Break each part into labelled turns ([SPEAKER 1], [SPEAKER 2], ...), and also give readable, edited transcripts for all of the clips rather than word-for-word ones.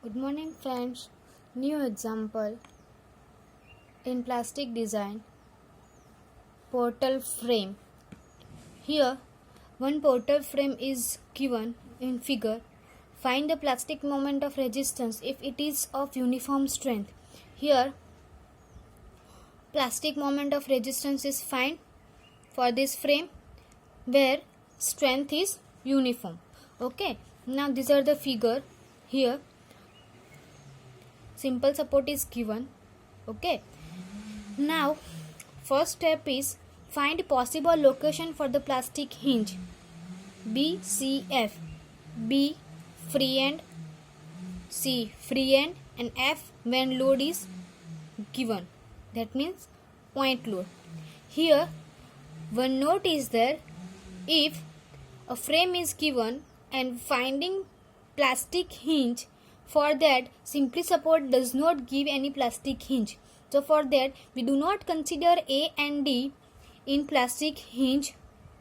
[SPEAKER 1] Good morning friends. New example in plastic design portal frame. Here one portal frame is given in figure. Find the plastic moment of resistance if it is of uniform strength. Here plastic moment of resistance is found for this frame where strength is uniform. Okay, now these are the figure. Here simple support is given. Okay, now first step is find possible location for the plastic hinge. B, C, F. B free end, C free end, and F when load is given, that means point load. Here one note is there, if a frame is given and finding plastic hinge, for that simply support does not give any plastic hinge. So for that we do not consider A and D in plastic hinge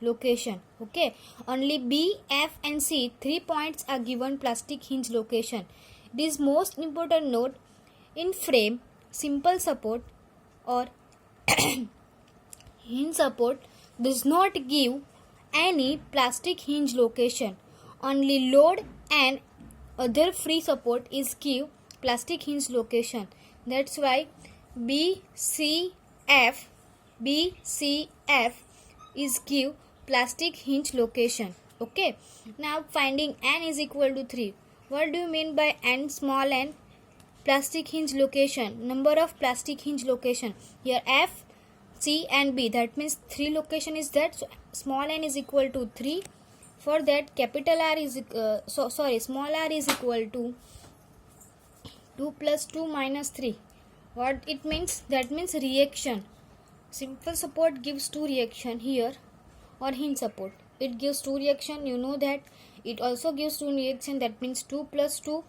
[SPEAKER 1] location. Okay, only B, F and C 3 points are given plastic hinge location. It is most important note in frame simple support or hinge support does not give any plastic hinge location. Only load and other free support is give plastic hinge location. That's why BCF is give plastic hinge location. Okay, now finding n is equal to 3. What do you mean by n, small n? Plastic hinge location, number of plastic hinge location. Here F, C and B, that means 3 location is that, so small n is equal to 3. For that capital R is small r is equal to 2 plus 2 minus 3. What it means? That means reaction. Simple support gives 2 reaction here, or hinge support it gives 2 reaction. You know that it also gives 2 reaction, that means 2 plus 2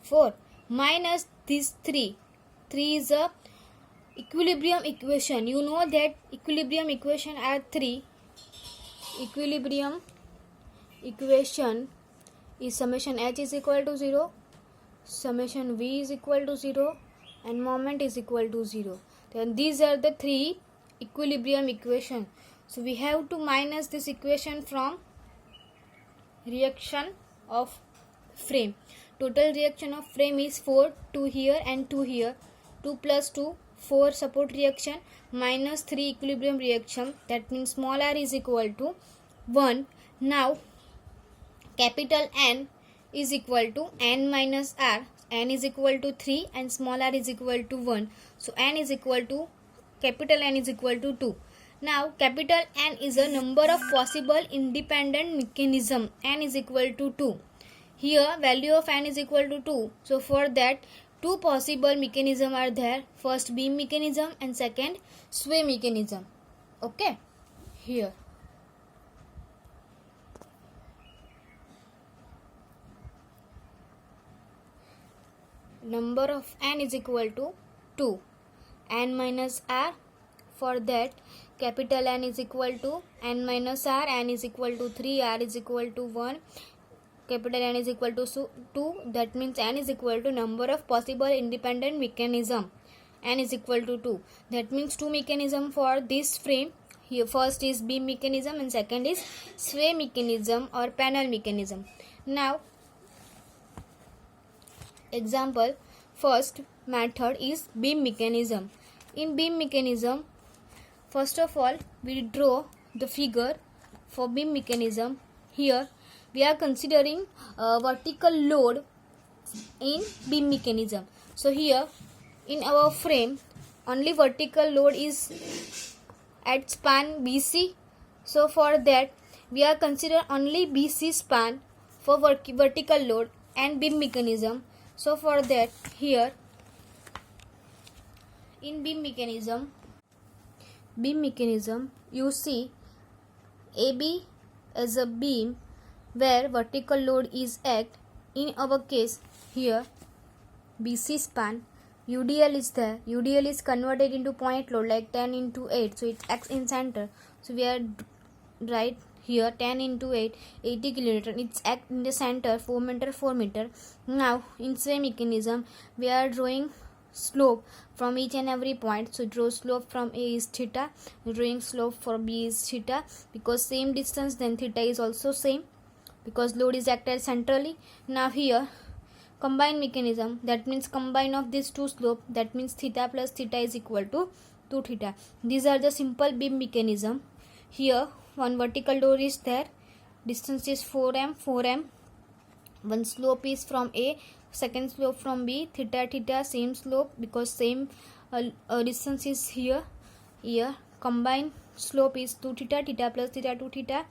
[SPEAKER 1] 4 minus this 3 is a equilibrium equation. You know that equilibrium equation are 3. Equilibrium equation is summation h is equal to 0, summation v is equal to 0, and moment is equal to 0. Then these are the 3 equilibrium equation. So we have to minus this equation from reaction of frame. Total reaction of frame is 4, 2 here and 2 here. 2 plus 2 4 support reaction minus 3 equilibrium reaction, that means small r is equal to 1. Now capital N is equal to n minus r. N is equal to 3 and small r is equal to 1. So n is equal to capital N is equal to 2. Now capital N is a number of possible independent mechanism. N is equal to 2. Here value of n is equal to 2. So for that 2 possible mechanism are there. First beam mechanism and second sway mechanism. Okay, here number of n is equal to 2, n minus r. For that capital N is equal to n minus r, n is equal to 3, r is equal to 1, capital N is equal to 2, that means n is equal to number of possible independent mechanism. N is equal to 2, that means 2 mechanism for this frame. Here first is beam mechanism and second is sway mechanism or panel mechanism. Now example, first method is beam mechanism. In beam mechanism, first of all we draw the figure for beam mechanism. Here we are considering vertical load in beam mechanism. So here in our frame only vertical load is at span BC. So for that we are consider only BC span for vertical load and beam mechanism. So for that here in beam mechanism you see AB as a beam where vertical load is act. In our case here BC span, UDL is there. UDL is converted into point load like 10 into 8, so it acts in center. So we are right here 10 into 8, 80 kilonewton. It's act in the center, 4 meter, 4 meter. Now in sway mechanism, we are drawing slope from each and every point. So draw slope from A is theta, drawing slope for B is theta, because same distance, then theta is also same, because load is acted centrally. Now here combine mechanism, that means combine of these two slope, that means theta plus theta is equal to 2 theta. These are the simple beam mechanism. Here one vertical load is there, distance is 4m, 4m, one slope is from A, second slope from B, theta theta same slope, because same distance is here. Combined slope is 2 theta, theta plus theta 2 theta.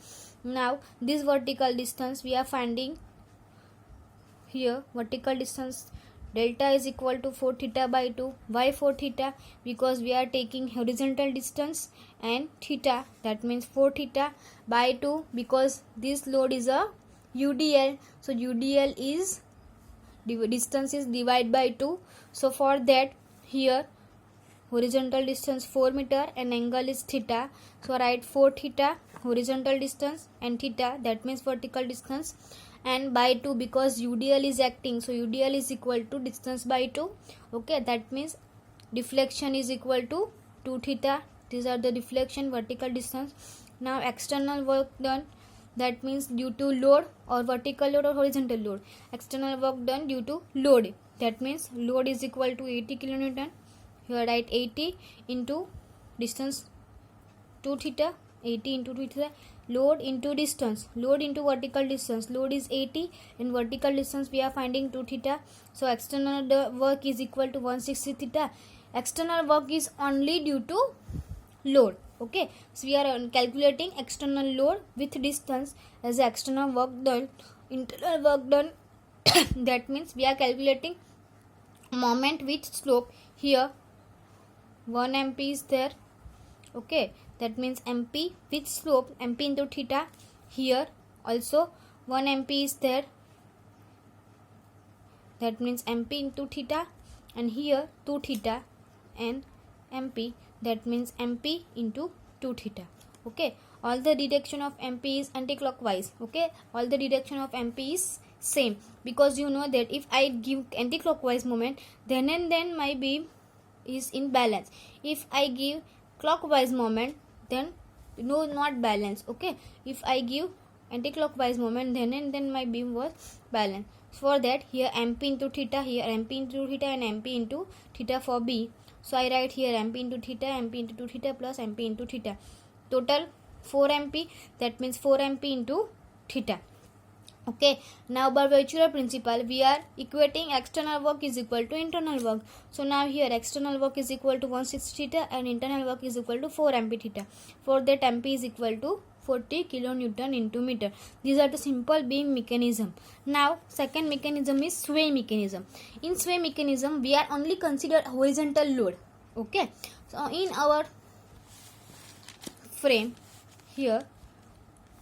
[SPEAKER 1] Now this vertical distance we are finding here, vertical distance delta is equal to 4 theta by 2. Why 4 theta? Because we are taking horizontal distance, and theta, that means 4 theta by 2, because this load is a UDL. So UDL is distance is divided by 2. So for that, here horizontal distance 4 meter and angle is theta. So write 4 theta horizontal distance and theta, that means vertical distance, and by 2, because UDL is acting. So UDL is equal to distance by 2. Okay, that means deflection is equal to 2 theta. These are the deflection, vertical distance. Now external work done, that means due to load or vertical load or horizontal load. External work done due to load, that means load is equal to 80 kilonewton. Here write 80 into distance 2 theta, 80 into 2 theta, load into distance, load into vertical distance. Load is 80 and vertical distance we are finding 2 theta. So external work is equal to 160 theta. External work is only due to load. Okay, so we are calculating external load with distance as external work done. Internal work done that means we are calculating moment with slope. Here 1 MP is there. Okay, that means MP with slope, MP into theta. Here also 1 MP is there, that means MP into theta, and here 2 theta and MP, that means MP into 2 theta. Okay, all the direction of MP is anti-clockwise. Okay, all the direction of MP is same, because you know that if I give anti-clockwise moment, then and then my beam is in balance. If I give clockwise moment, then no, not balance. Okay, if I give anti-clockwise moment, then and then my beam was balanced. For that, here MP into theta, here MP into theta, and MP into theta for B. So I write here MP into theta, MP into 2 theta plus MP into theta. Total 4 MP, that means 4 MP into theta. Okay, now by virtue of principle, we are equating external work is equal to internal work. So now here external work is equal to 160 theta and internal work is equal to 4 MP theta. For that, MP is equal to 40 kilonewton into meter. These are the simple beam mechanism. Now second mechanism is sway mechanism. In sway mechanism, we are only consider horizontal load. Okay, so in our frame, here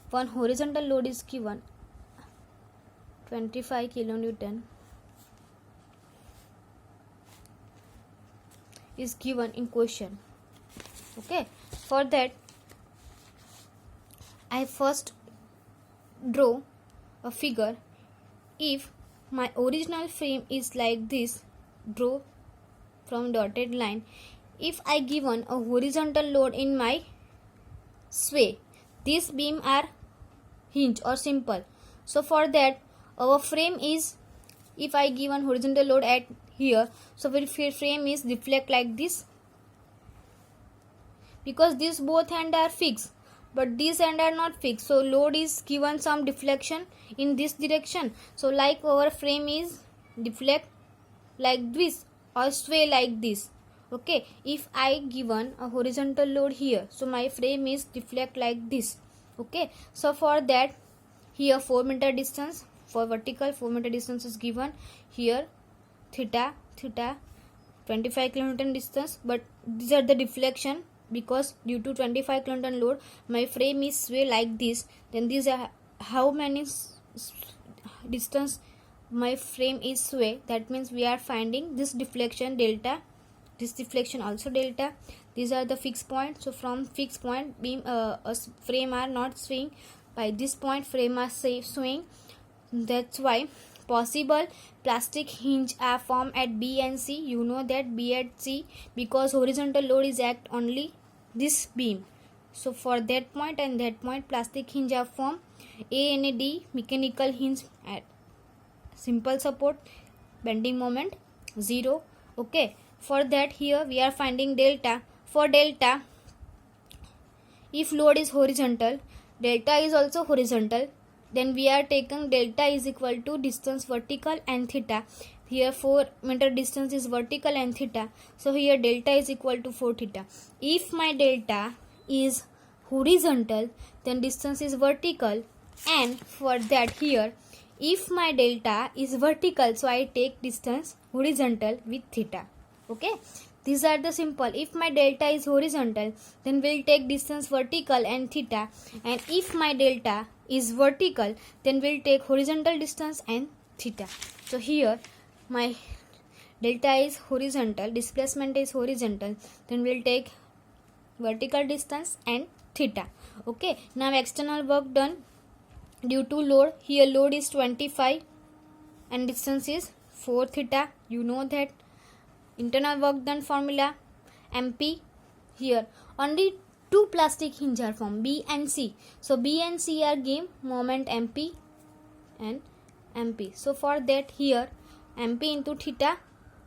[SPEAKER 1] one horizontal load is given, 25 kilonewton is given in question. Okay, for that I first draw a figure. If my original frame is like this, draw from dotted line. If I given a horizontal load in my sway, these beam are hinge or simple. So for that, our frame is, if I given horizontal load at here, so our frame is deflect like this, because these both end are fixed, but these end are not fixed. So load is given some deflection in this direction. So like our frame is deflect like this or sway like this. Okay, if I given a horizontal load here, so my frame is deflect like this. Okay, so for that, here 4 meter distance, for vertical 4 meter distance is given. Here theta 25 kilonewton distance, but these are the deflection, because due to 25 kilonewton load my frame is sway like this. Then these are how many distance my frame is sway, that means we are finding this deflection delta, this deflection also delta. These are the fixed points. So from fixed point, beam frame are not swaying. by this point frame are swing. That's why possible plastic hinge are formed at B and C. You know that B at C, because horizontal load is act only this beam. So for that point and that point, plastic hinge are formed. A and a D, mechanical hinge at simple support, bending moment 0. Okay, for that here we are finding delta. For delta, if load is horizontal, delta is also horizontal, then we are taking delta is equal to distance vertical and theta. Here 4 meter distance is vertical and theta, so here delta is equal to 4 theta. If my delta is horizontal, then distance is vertical, and for that here, if my delta is vertical, so I take distance horizontal with theta. Okay, these are the simple. If my delta is horizontal, then we'll take distance vertical and theta, and if my delta is vertical, then we'll take horizontal distance and theta. So here my delta is horizontal, displacement is horizontal, then we'll take vertical distance and theta. Okay, now external work done due to load. Here load is 25 and distance is 4 theta. You know that. Internal work done formula MP. Here only two plastic hinge are formed, B and C. So B and C are give moment MP and MP. So for that here MP into theta,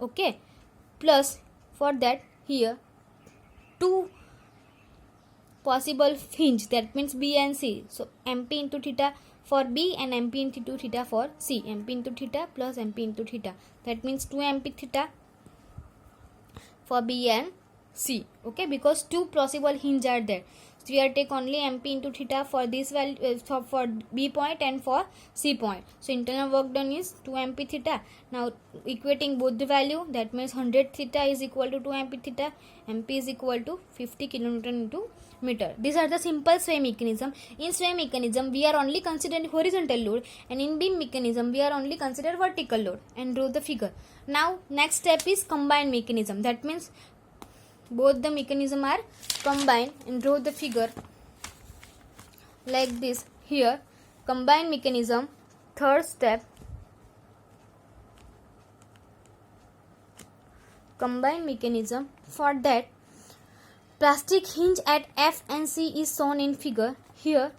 [SPEAKER 1] okay, plus for that here two possible hinge, that means B and C. So MP into theta for B and MP into theta for C. MP into theta plus MP into theta, that means 2 MP theta for B and C. Okay, because two possible hinge are there, so we are take only MP into theta for this value for B point and for C point. So internal work done is 2 MP theta. Now equating both the value, that means 100 theta is equal to 2 MP theta. MP is equal to 50 kilonewton into meter. These are the simple sway mechanism. In sway mechanism we are only considering horizontal load, and in beam mechanism we are only consider vertical load, and draw the figure. Now next step is combined mechanism, that means both the mechanism are combined, and draw the figure like this. Here combined mechanism, third step, combined mechanism. For that, plastic hinge at F and C is shown in figure. Here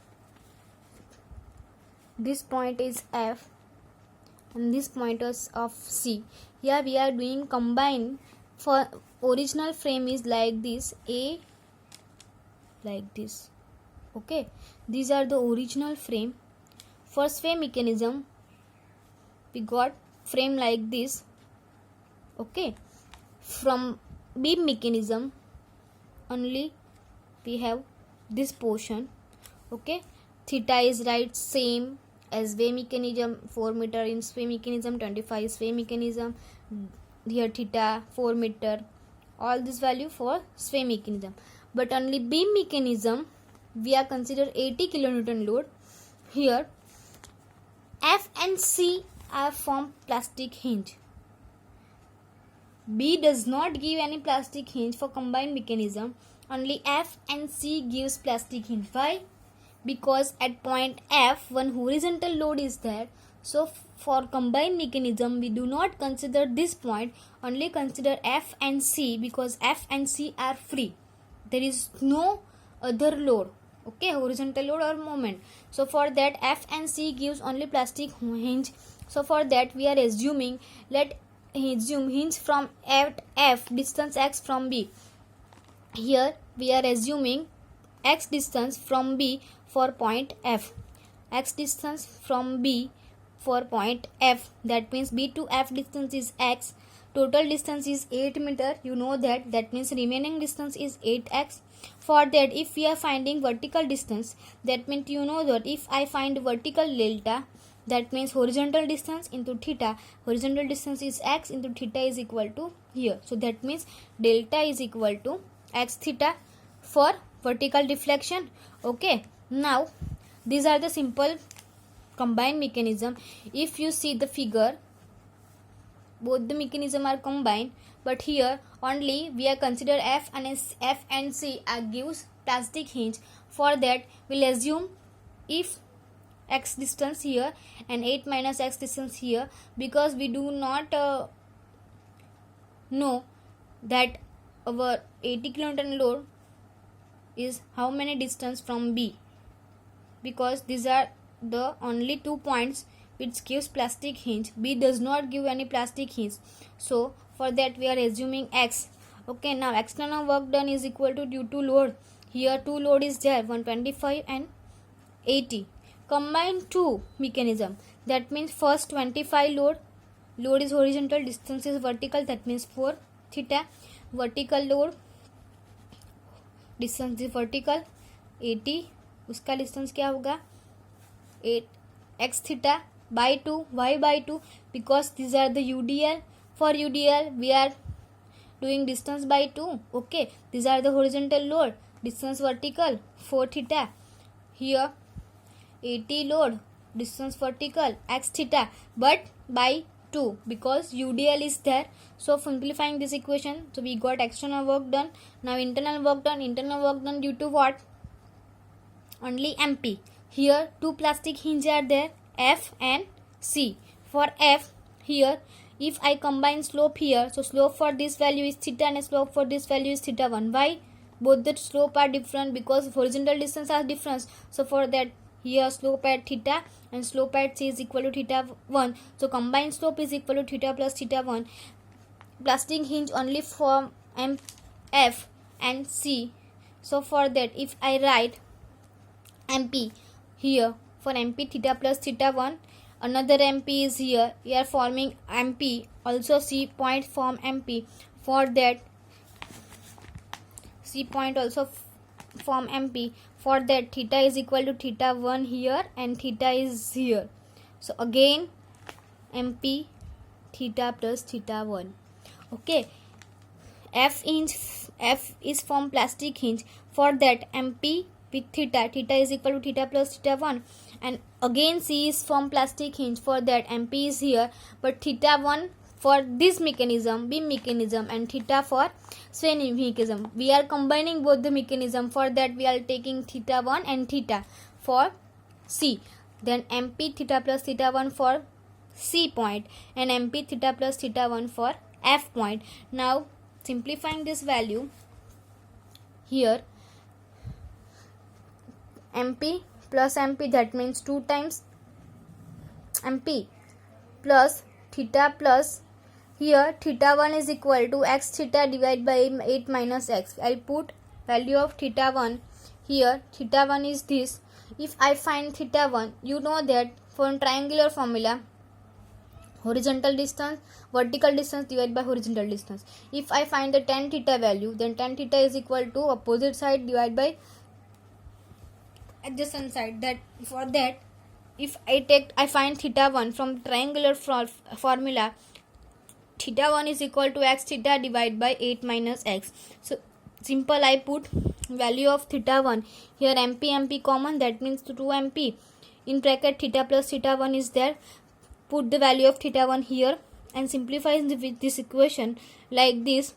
[SPEAKER 1] this point is F and this point is of C. Here we are doing combine. For original frame is like this, A like this. Okay, these are the original frame. For sway mechanism we got frame like this. Okay, from beam mechanism only we have this portion. Okay, theta is right same as sway mechanism, 4 meter in sway mechanism, 25 sway mechanism. Here theta 4 meter, all this value for sway mechanism, but only beam mechanism we are consider 80 kilonewton load. Here F and C are from plastic hinge. B does not give any plastic hinge. For combined mechanism only F and C gives plastic hinge. Why? Because at point F one horizontal load is there. So for combined mechanism we do not consider this point, only consider F and C, because F and C are free, there is no other load, okay, horizontal load or moment. So for that F and C gives only plastic hinge. So for that we are assuming, let assume hinge from F, distance x from B. Here we are assuming x distance from B for point F, x distance from B for point F, that means B to F distance is x, total distance is 8 meter. You know that, that means remaining distance is 8x. For that if we are finding vertical distance, that means you know that if I find vertical delta, that means horizontal distance into theta, horizontal distance is x into theta is equal to here, so that means delta is equal to x theta for vertical deflection. Okay, now these are the simple combined mechanism. If you see the figure, both the mechanism are combined, but here only we are consider F and C gives plastic hinge. For that we'll assume if x distance here and 8 minus x distance here, because we do not know that our 80 kilonewton load is how many distance from B, because these are the only 2 points which gives plastic hinge. B does not give any plastic hinge, so for that we are assuming x. Okay, now external work done is equal to due to load. Here two load is there, 125 and 80. Combine two mechanism, that means first 25 load is horizontal, distance is vertical, that means 4 theta. Vertical load, distance is vertical 80, उसका distance क्या होगा 8 x theta by 2, y by 2, because these are the UDL. For UDL we are doing distance by 2. Okay, these are the horizontal load, distance vertical 4 theta. Here 80 load, distance vertical x theta, but by 2 because UDL is there. So simplifying this equation, so we got external work done. Now internal work done due to what? Only MP. Here two plastic hinges are there, F and C. For F, here if I combine slope here, so slope for this value is theta and slope for this value is theta 1. Why? Both the slope are different because horizontal distance are different. So for that, here slope at theta and slope at C is equal to theta 1. So combined slope is equal to theta plus theta 1. Plastic hinge only for F and C. So for that, if I write MP here, for MP theta plus theta 1, another MP is here, we are forming MP, also C point form MP. For that, C point also form MP. For that, theta is equal to theta 1 here and theta is here. So again MP theta plus theta 1. Okay, F is from plastic hinge. For that, MP with theta is equal to theta plus theta 1, and again C is from plastic hinge. For that, MP is here, but theta 1 for this mechanism, beam mechanism, and theta for swaying mechanism. We are combining both the mechanism. For that, we are taking theta 1 and theta for C. Then MP theta plus theta 1 for C point and MP theta plus theta 1 for F point. Now simplifying this value, here MP plus MP, that means 2 times MP plus theta plus, here theta 1 is equal to x theta divided by 8 minus x. I put value of theta 1 here. Theta 1 is this. If I find theta 1, you know that from triangular formula, horizontal distance, vertical distance divided by horizontal distance. If I find the tan theta value, then tan theta is equal to opposite side divided by adjacent side. That for that, if I find theta 1 from triangular formula, theta 1 is equal to x theta divided by 8 minus x. So simple, I put value of theta 1 here, MP common, that means 2 MP. In bracket theta plus theta 1 is there. Put the value of theta 1 here and simplify with this equation like this.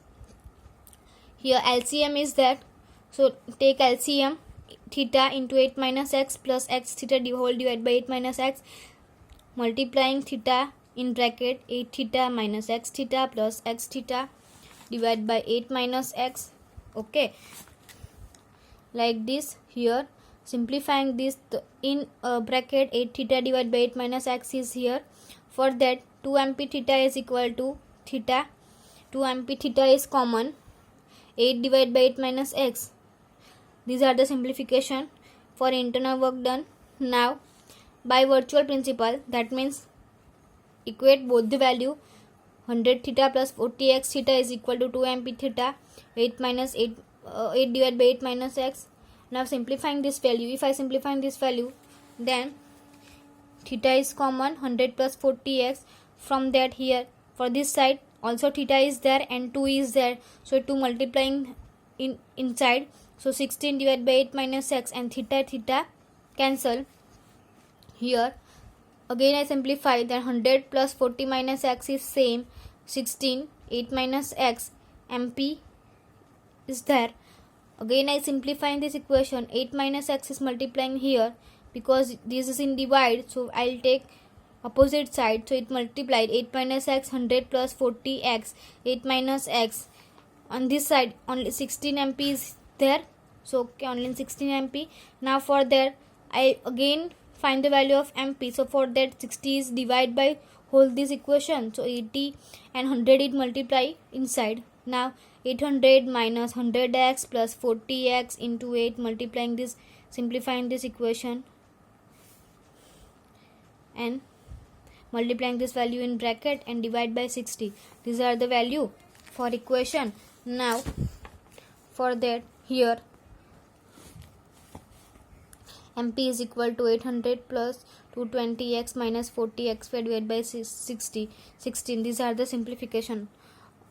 [SPEAKER 1] Here LCM is that, so take LCM, theta into 8 minus x plus x theta whole divided by 8 minus x, multiplying theta in bracket 8 theta minus x theta plus x theta divided by 8 minus x. Okay, like this. Here simplifying this, in bracket 8 theta divided by 8 minus x is here. For that, 2 MP theta is equal to theta, 2 MP theta is common, 8 divided by 8 minus x. These are the simplification for internal work done. Now by virtual principle, that means equate both the value, 100 theta plus 40x theta is equal to 2 MP theta, 8 divided by 8 minus x. Now simplifying this value, if I simplify this value, then theta is common, 100 plus 40x. From that, here for this side also theta is there and 2 is there, so 2 multiplying inside, so 16 divided by 8 minus x, and theta cancel. Here again I simplify, then 100 plus 40 minus x is same, 16, 8 minus x, MP is there. Again I simplify this equation, 8 minus x is multiplying here because this is in divide, so I'll take opposite side, so it multiplied 8 minus x 100 plus 40x 8 minus x. On this side only 16 MP is there, so okay, only 16 MP. Now for that I again find the value of MP, so for that 60 is divide by whole this equation, so 80 and 100 it multiply inside. Now 800 minus 100x plus 40x into 8, multiplying this, simplifying this equation and multiplying this value in bracket and divide by 60. These are the value for equation. Now for that here MP is equal to 800 plus 220x minus 40x divided by 60 16. These are the simplification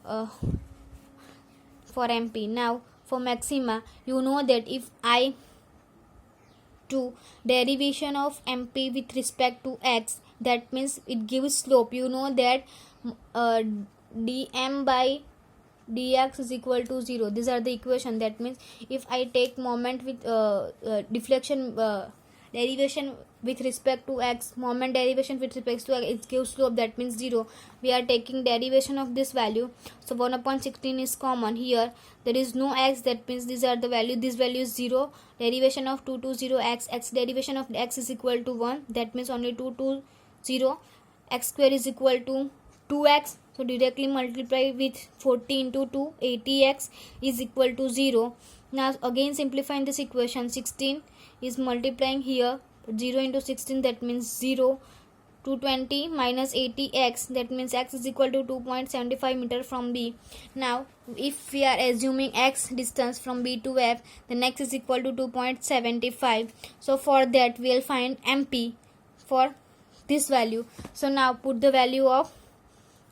[SPEAKER 1] for MP. Now for maxima, you know that if I do derivation of MP with respect to x, that means it gives slope. You know that dm by dx is equal to 0. These are the equation. That means if I take moment with deflection derivation with respect to x, moment derivation with respect to x, it gives slope, that means 0. We are taking derivation of this value, so 1 upon 16 is common. Here there is no x, that means these are the value, this value is 0. Derivation of 2 to 0 x, x derivation of x is equal to 1, that means only 2 to 0. X square is equal to 2x, so directly multiply with 40 into 2, 80x is equal to 0. Now again simplifying this equation, 16 is multiplying here, 0 into 16, that means 0. 220 minus 80x, that means x is equal to 2.75 meter from B. Now if we are assuming x distance from B to F, then x is equal to 2.75. so for that we will find MP for this value. So now put the value of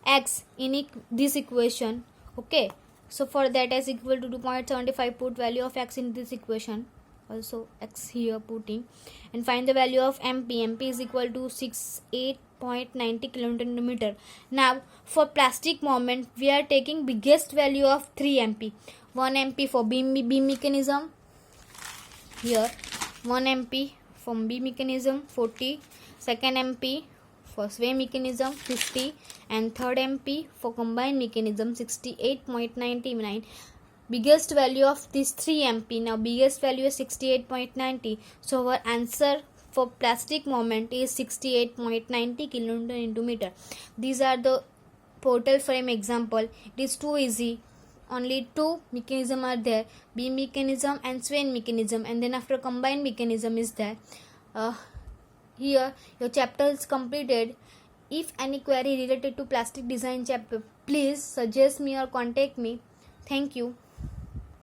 [SPEAKER 1] x in this equation. Okay, so for that x equal to 2.75, put value of x in this equation, also x here putting, and find the value of MP. MP is equal to 68.90 kN/meter. Now for plastic moment, we are taking biggest value of 3 MP. 1 MP for beam mechanism, here 1 MP from B mechanism 40, second MP for sway mechanism 50, and third MP for combined mechanism 68.99. Biggest value of this 3 MP. Now biggest value is 68.90, so our answer for plastic moment is 68.90 kN/meter. These are the portal frame example. It is too easy. Only 2 mechanism are there, beam mechanism and sway mechanism, and then after combined mechanism is there. Here your chapter is completed. If any query related to plastic design chapter, please suggest me or contact me. Thank you.